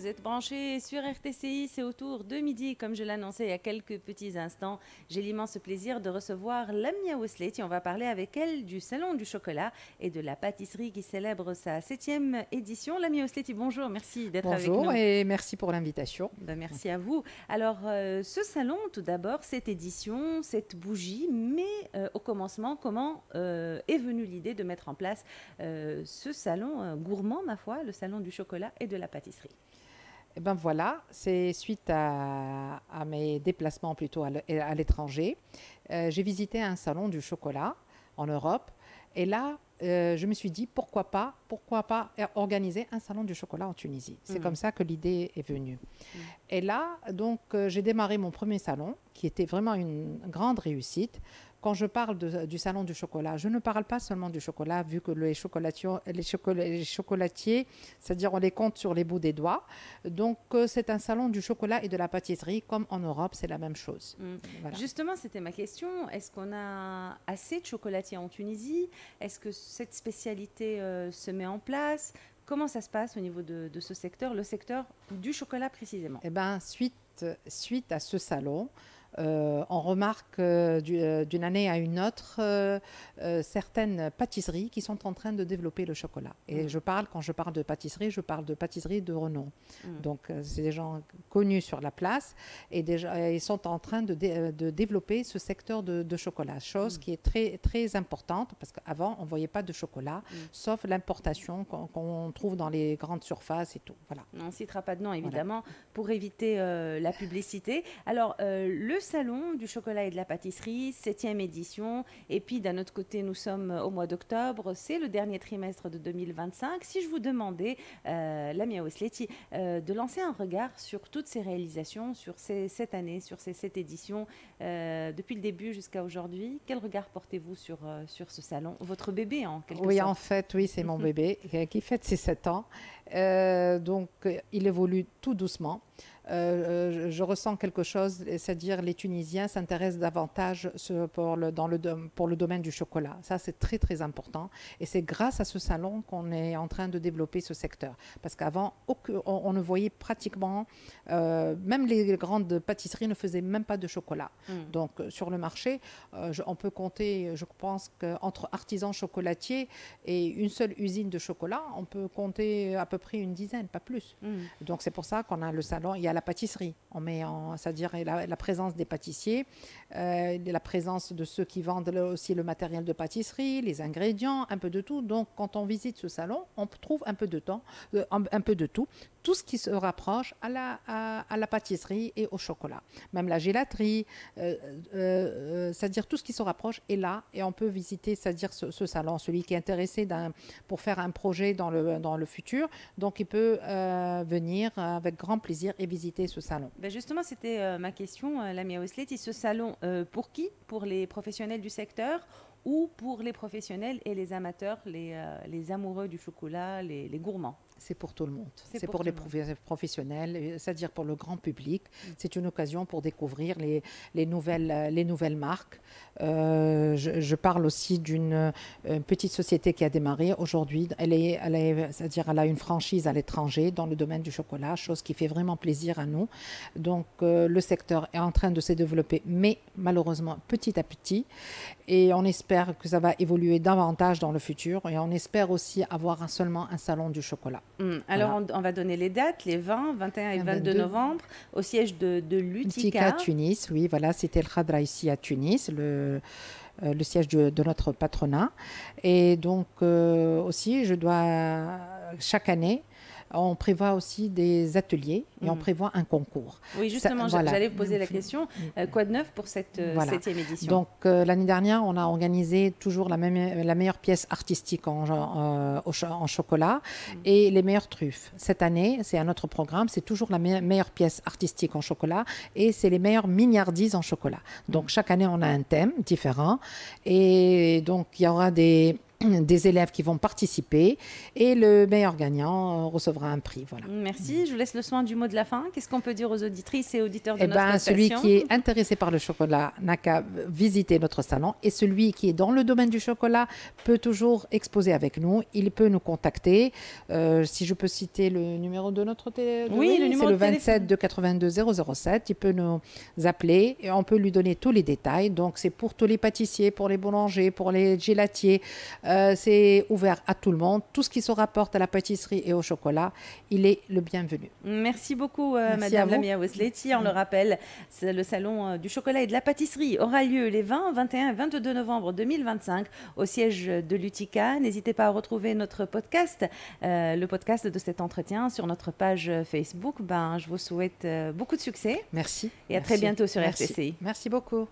vous êtes branchés sur RTCI, c'est autour de midi, comme je l'annonçais il y a quelques petits instants. J'ai l'immense plaisir de recevoir Lamia Ousleti. On va parler avec elle du Salon du chocolat et de la pâtisserie qui célèbre sa 7e édition. Lamia Ousleti, bonjour, merci d'être avec nous. Bonjour et merci pour l'invitation. Ben, merci à vous. Alors, ce salon, tout d'abord, cette édition, cette bougie, mais au commencement, comment est venue l'idée de mettre en place ce salon gourmand, ma foi, le salon du chocolat et de la pâtisserie? Et ben voilà, c'est suite à mes déplacements plutôt à l'étranger. J'ai visité un salon du chocolat en Europe et là, je me suis dit pourquoi pas organiser un salon du chocolat en Tunisie. C'est comme ça que l'idée est venue. Et là, donc, j'ai démarré mon premier salon qui était vraiment une grande réussite. Quand je parle du salon du chocolat, je ne parle pas seulement du chocolat, vu que les chocolatiers, c'est-à-dire on les compte sur les bouts des doigts. Donc, c'est un salon du chocolat et de la pâtisserie, comme en Europe, c'est la même chose. Voilà. Justement, c'était ma question. Est-ce qu'on a assez de chocolatiers en Tunisie? Est-ce que cette spécialité se met en place? Comment ça se passe au niveau de ce secteur, le secteur du chocolat précisément? Eh bien, suite à ce salon, on remarque d'une année à une autre certaines pâtisseries qui sont en train de développer le chocolat. Et quand je parle de pâtisserie, je parle de pâtisserie de renom. Donc, c'est des gens connus sur la place et ils sont en train de développer ce secteur de chocolat, chose qui est très, très importante parce qu'avant, on ne voyait pas de chocolat, sauf l'importation qu'on trouve dans les grandes surfaces et tout. Voilà. On ne citera pas de nom, évidemment, pour éviter la publicité. Alors, le salon du chocolat et de la pâtisserie, 7e édition. Et puis, d'un autre côté, nous sommes au mois d'octobre. C'est le dernier trimestre de 2025. Si je vous demandais, Lamia Ousleti, de lancer un regard sur toutes ces réalisations, sur cette année, sur ces 7 éditions, depuis le début jusqu'à aujourd'hui, quel regard portez-vous sur ce salon? Votre bébé, en quelque sorte. Oui, en fait, oui, c'est mon bébé qui fête ses 7 ans. Donc, il évolue tout doucement. Je ressens quelque chose, c'est-à-dire les Tunisiens s'intéressent davantage pour le domaine du chocolat. Ça, c'est très, très important. Et c'est grâce à ce salon qu'on est en train de développer ce secteur. Parce qu'avant, on ne voyait pratiquement, même les grandes pâtisseries ne faisaient même pas de chocolat. Donc, sur le marché, on peut compter, je pense qu'entre artisans chocolatiers et une seule usine de chocolat, on peut compter à peu près une dizaine, pas plus. Donc, c'est pour ça qu'on a le salon. Il y a la pâtisserie, c'est-à-dire la présence des pâtissiers, la présence de ceux qui vendent aussi le matériel de pâtisserie, les ingrédients, un peu de tout. Donc, quand on visite ce salon, on trouve un peu de tout ce qui se rapproche à la pâtisserie et au chocolat. Même la gélaterie, c'est-à-dire tout ce qui se rapproche est là et on peut visiter, c'est-à-dire ce salon. Celui qui est intéressé pour faire un projet dans le futur, donc il peut venir avec grand plaisir et visiter ce salon. Ben justement, c'était ma question, Lamia Ousleti. Ce salon, pour qui? Pour les professionnels du secteur ou pour les professionnels et les amateurs, les amoureux du chocolat, les gourmands? C'est pour tout le monde. C'est pour les professionnels, c'est-à-dire pour le grand public. C'est une occasion pour découvrir les nouvelles marques. Je parle aussi d'une petite société qui a démarré aujourd'hui. C'est-à-dire elle a une franchise à l'étranger dans le domaine du chocolat, chose qui fait vraiment plaisir à nous. Donc le secteur est en train de se développer, mais malheureusement petit à petit. Et on espère que ça va évoluer davantage dans le futur. Et on espère aussi avoir seulement un salon du chocolat. Alors, voilà. On va donner les dates, les 20, 21 et 22 novembre, au siège de l'UTICA. À Tunis, oui, voilà, c'était le Khadra ici à Tunis, le siège de notre patronat. Et donc, aussi, chaque année, on prévoit aussi des ateliers et on prévoit un concours. Oui, justement, j'allais vous poser la question. Quoi de neuf pour cette 7e édition? Donc, l'année dernière, on a organisé toujours la meilleure pièce artistique en chocolat et les meilleures truffes. Cette année, c'est un autre programme, c'est toujours la meilleure pièce artistique en chocolat et c'est les meilleures mignardises en chocolat. Donc, chaque année, on a un thème différent et donc, il y aura des des élèves qui vont participer et le meilleur gagnant recevra un prix. Voilà. Merci. Je vous laisse le soin du mot de la fin. Qu'est-ce qu'on peut dire aux auditrices et auditeurs de Eh notre ben, station? celui qui est intéressé par le chocolat n'a qu'à visiter notre salon, et celui qui est dans le domaine du chocolat peut toujours exposer avec nous. Il peut nous contacter. Si je peux citer le numéro de notre téléphone. Oui, le numéro c'est le de téléphone. 27 282 007. Il peut nous appeler et on peut lui donner tous les détails. Donc, c'est pour tous les pâtissiers, pour les boulangers, pour les gélatiers. C'est ouvert à tout le monde. Tout ce qui se rapporte à la pâtisserie et au chocolat, il est le bienvenu. Merci beaucoup, Merci Madame à vous. Lamia Ousleti. On le rappelle, le salon du chocolat et de la pâtisserie aura lieu les 20, 21 et 22 novembre 2025 au siège de l'UTICA. N'hésitez pas à retrouver notre podcast, le podcast de cet entretien sur notre page Facebook. Je vous souhaite beaucoup de succès. Merci. Et à très bientôt sur Merci. RTCI. Merci beaucoup.